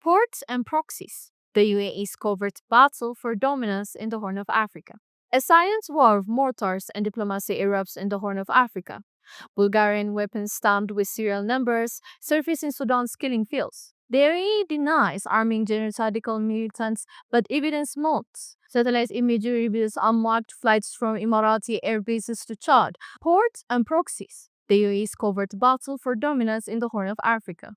Ports and proxies. The UAE's covert battle for dominance in the Horn of Africa. A silent war of mortars and diplomacy erupts in the Horn of Africa. Bulgarian weapons stamped with serial numbers surface in Sudan's killing fields. The UAE denies arming genocidal militants, but evidence mounts. Satellite imagery reveals unmarked flights from Emirati air bases to Chad. Ports and proxies. The UAE's covert battle for dominance in the Horn of Africa.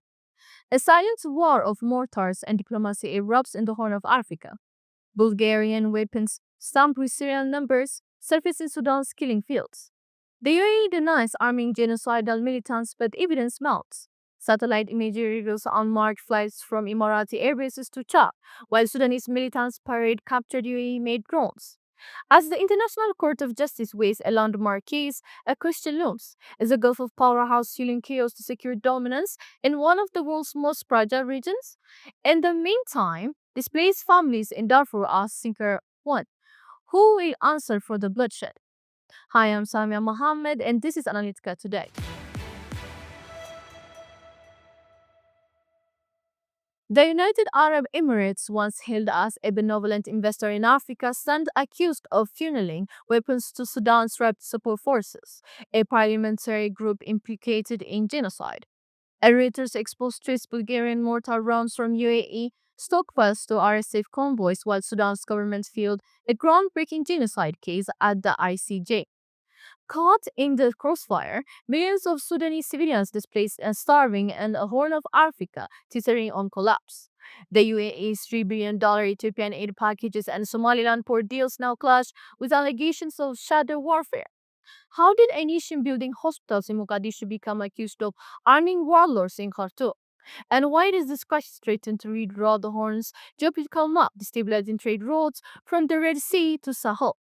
A silent war of mortars and diplomacy erupts in the Horn of Africa. Bulgarian weapons, stamped with serial numbers, surface in Sudan's killing fields. The UAE denies arming genocidal militants, but evidence mounts. Satellite imagery reveals unmarked flights from Emirati airbases to Chad, while Sudanese militants parade captured UAE-made drones. As the International Court of Justice weighs a landmark case, a question looms. Is the Gulf of powerhouse fueling chaos to secure dominance in one of the world's most fragile regions? In the meantime, displaced families in Darfur ask Sinker 1. Who will answer for the bloodshed? Hi, I'm Samia Mohammed, and this is Analytica Today. The United Arab Emirates, once hailed as a benevolent investor in Africa, stands accused of funneling weapons to Sudan's rapid support forces, a paramilitary group implicated in genocide. Reuters exposed trace Bulgarian mortar rounds from UAE stockpiles to RSF convoys, while Sudan's government filed a groundbreaking genocide case at the ICJ. Caught in the crossfire, millions of Sudanese civilians displaced and starving, and a Horn of Africa teetering on collapse. The UAE's $3 billion Ethiopian aid packages and Somaliland port deals now clash with allegations of shadow warfare. How did a nation building hospitals in Mogadishu become accused of arming warlords in Khartoum? And why does this crisis threaten to redraw the Horn's geopolitical map, destabilizing trade routes from the Red Sea to Sahel?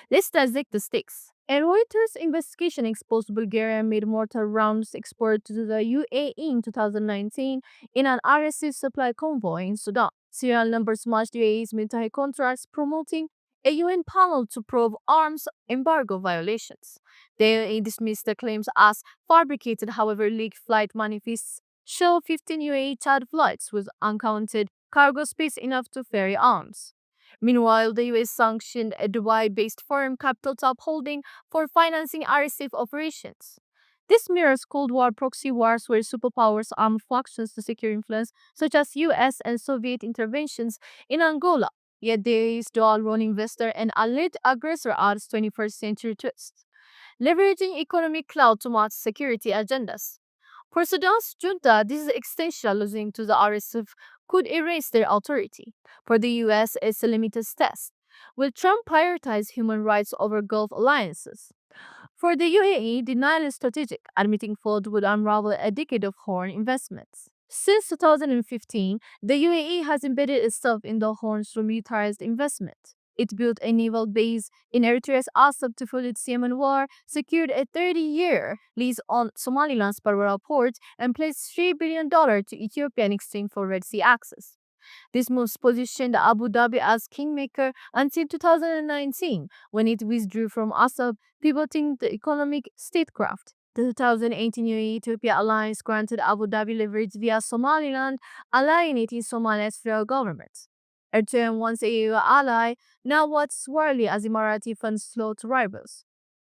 Let's dissect the stakes. A Reuters investigation exposed Bulgaria made mortar rounds exported to the UAE in 2019 in an RSC supply convoy in Sudan. Serial numbers matched UAE's military contracts, promoting a UN panel to probe arms embargo violations. The UAE dismissed the claims as fabricated, however, leaked flight manifests show 15 UAE Chad flights with uncounted cargo space enough to ferry arms. Meanwhile, the US sanctioned a Dubai-based firm, Capital Top Holding, for financing RSF operations. This mirrors Cold War proxy wars where superpowers armed factions to secure influence, such as US and Soviet interventions in Angola. Yet there is dual-role investor and alleged aggressor adds 21st century twist, leveraging economic clout to match security agendas. For Sudan's junta, this is existential. Losing to the RSF could erase their authority. For the US, it's a limited test. Will Trump prioritize human rights over Gulf alliances? For the UAE, denial is strategic, admitting fault would unravel a decade of Horn investments. Since 2015, the UAE has embedded itself in the Horn through militarized investment. It built a naval base in Eritrea's Assab to fuel its Yemen war, secured a 30-year lease on Somaliland's Berbera port, and pledged $3 billion to Ethiopia in exchange for Red Sea access. This moves positioned Abu Dhabi as kingmaker until 2019, when it withdrew from Assab, pivoting the economic statecraft. The 2018 UAE-Ethiopia alliance granted Abu Dhabi leverage via Somaliland, alienating Somalia's federal government. Eritrea, once a EU ally, now watches warily as Emirati funds flow to rivals.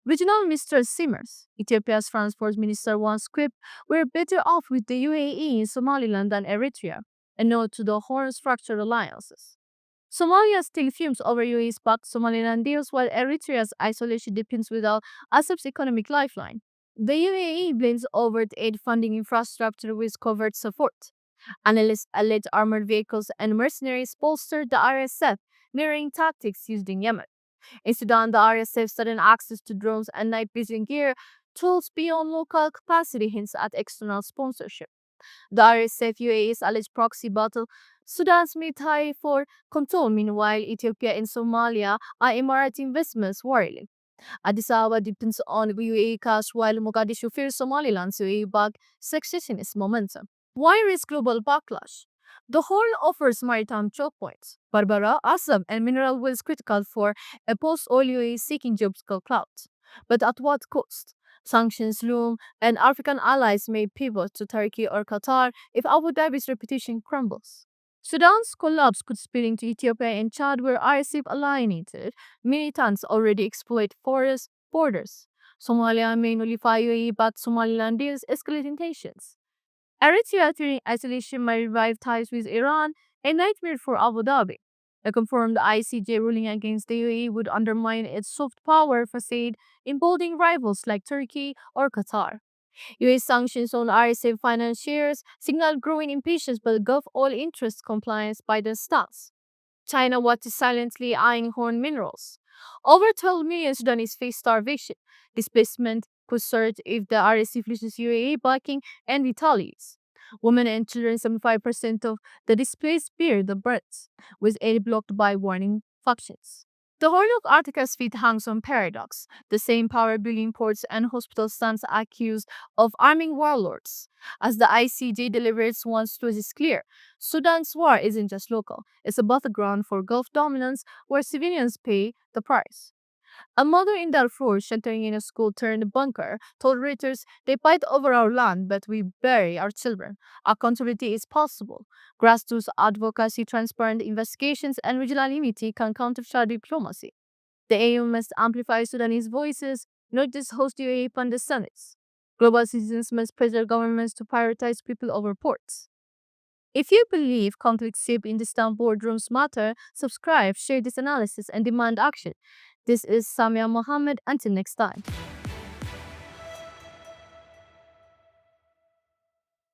Regional Mr. Simmers, Ethiopia's transport minister, once quipped, "We're better off with the UAE in Somaliland than Eritrea," a nod to the Horn's fractured alliances. Somalia still fumes over UAE's backed Somaliland deals, while Eritrea's isolation deepens without Assab's economic lifeline. The UAE blames overt aid funding infrastructure with covert support. Analysts allege armored vehicles and mercenaries bolstered the RSF, mirroring tactics used in Yemen. In Sudan, the RSF's sudden access to drones and night vision gear, tools beyond local capacity, hints at external sponsorship. The RSF UAE's alleged proxy battle Sudan's military for control. Meanwhile, Ethiopia and Somalia are Emirati investments warring. Addis Ababa depends on UAE cash while Mogadishu fears Somaliland's UAE-backed secessionist momentum. Why risk global backlash? The Horn offers maritime choke points. Berbera, Assam, and mineral wells critical for a post-oil UAE seeking geopolitical clout. But at what cost? Sanctions loom, and African allies may pivot to Turkey or Qatar if Abu Dhabi's reputation crumbles. Sudan's collapse could spill into Ethiopia and Chad, where ISIF alienated militants already exploit forest borders. Somalia may nullify UAE, but Somaliland deals escalating tensions. Eritrea turning isolation may revive ties with Iran, a nightmare for Abu Dhabi. A confirmed ICJ ruling against the UAE would undermine its soft power facade, emboldening rivals like Turkey or Qatar. US sanctions on RSA financiers signal growing impatience but Gulf oil interest compliance by the stance. China watches silently eyeing horn minerals. Over 12 million Sudanese face starvation. Displacement could surge if the RSC loses UAE backing and retaliates. Women and children, 75% of the displaced bear the brunt, with aid blocked by warning factions. The Horn of Arcticus feat hangs on paradox. The same power building ports and hospitals stands accused of arming warlords. As the ICJ deliberates once truth is clear, Sudan's war isn't just local, it's a battleground for Gulf dominance where civilians pay the price. A mother in Darfur, sheltering in a school turned bunker, told Reuters, "They fight over our land, but we bury our children. Accountability is possible. Grassroots advocacy, transparent investigations, and regional unity can counter shadow diplomacy. The AU must amplify Sudanese voices, not just host UAE funded summits. Global citizens must pressure governments to prioritize people over ports." If you believe conflicts shape in distant boardrooms matter, subscribe, share this analysis, and demand action. This is Samia Mohammed. Until next time.